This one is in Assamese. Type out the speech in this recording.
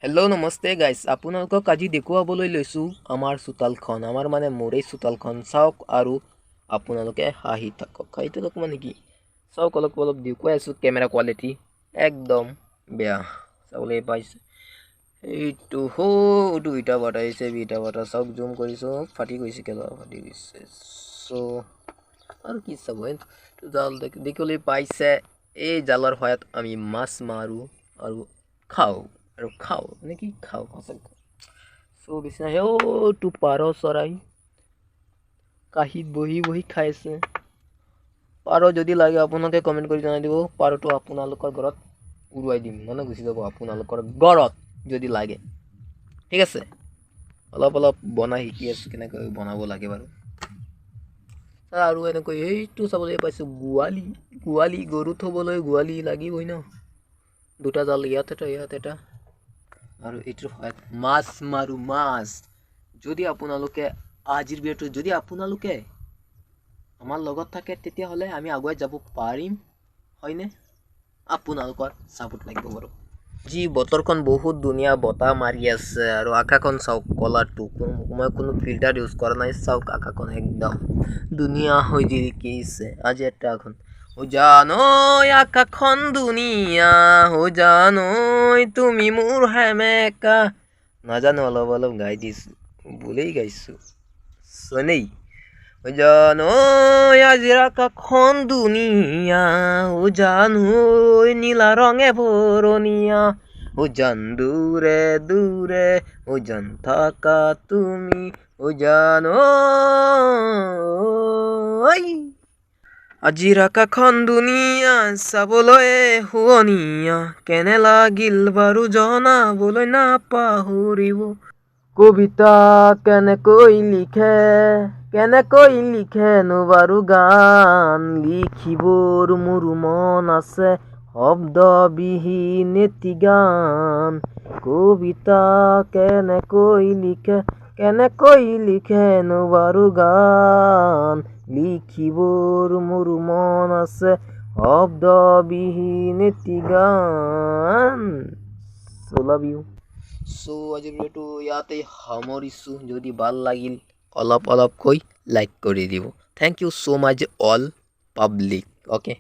হেল্ল' নমস্তে গাইছ, আপোনালোকক আজি দেখুৱাবলৈ লৈছোঁ আমাৰ চোতালখন। আমাৰ মানে মোৰেই চোতালখন চাওক আৰু আপোনালোকে হাঁহি থাকক। হাঁহি থাকক মানে কি, চাওক অলপ অলপ দেখুৱাই আছোঁ। কেমেৰা কোৱালিটি একদম বেয়া, চাবলৈ পাইছে। এইটো সৌটো ইটা ভাটা আহিছে, ইটা ভাটা চাওক, জুম কৰিছোঁ, ফাটি গৈছে, কেলা ফাটি গৈছে। চ' আৰু কি চাব, এইটো জাল দেখিবলৈ পাইছে। এই জালৰ সহায়ত আমি মাছ মাৰোঁ আৰু খাওঁ মানে কি খাওঁ সঁচাকৈ। চ' বেছি নাই, তো পাৰ চৰাই কাঁহীত বহি বহি খাইছে। পাৰ যদি লাগে আপোনালোকে কমেণ্ট কৰি জনাই দিব। পাৰটো আপোনালোকৰ ঘৰত উৰুৱাই দিম, মানে গুচি যাব আপোনালোকৰ ঘৰত যদি লাগে। ঠিক আছে, অলপ অলপ বনাই শিকি আছোঁ কেনেকৈ বনাব লাগে বাৰু। আৰু এনেকৈ এইটো চাবলৈ পাইছোঁ, গোৱালি গৰু থ'বলৈ গোৱালি লাগিবই ন। দুটা জাল ইয়াত এটা আৰু এইটোৰ সহায়ত মাছ মাৰোঁ। মাছ যদি আপোনালোকে আজিৰ ভিডিঅ'টো যদি আপোনালোকে আমাৰ লগত থাকে তেতিয়াহ'লে আমি আগুৱাই যাব পাৰিম, হয়নে? আপোনালোকৰ ছাপোৰ্ট লাগিব বাৰু। যি বতৰখন বহুত ধুনীয়া, বতাহ মাৰি আছে আৰু আকাশখন চাওক কলাৰটো, মই কোনো ফিল্টাৰ ইউজ কৰা নাই। চাওক আকাশখন একদম ধুনীয়া হৈ জিলিকিছে আজি এটাখন। জানৈ আকাশখন ধুনীয়া, জানৈ তুমি মোৰ হেমেকা। নাজানো, অলপ অলপ গাই দিছোঁ, ভুলেই গাইছোঁ চনেই। জানৈ আজিৰ আকাশখন ধুনীয়া, জানৈ নীলা ৰঙে ভৰণীয়া। জান দূৰে দূৰে, জান থাকা তুমি, জানৈ। আজিৰ আকাশখন ধুনীয়া, চাবলৈ শুৱনীয়া, কেনে লাগিল বাৰু জনাবলৈ নাপাহৰিব। কবিতা কেনেকৈ লিখেনো বাৰু গান, লিখিবৰ মোৰো মন আছে, শব্দবিহীন এটি গান। কবিতা কেনেকৈ লিখেনো বাৰু গান, লিখিবৰ মোৰো মন আছে, শব্দবিহীন এটি গান। So love you. So আজিৰ ভিডিঅ'টো ইয়াতে সামৰিছোঁ। যদি ভাল লাগিল অলপকৈ লাইক কৰি দিব। Thank you so' mass all public. Okay.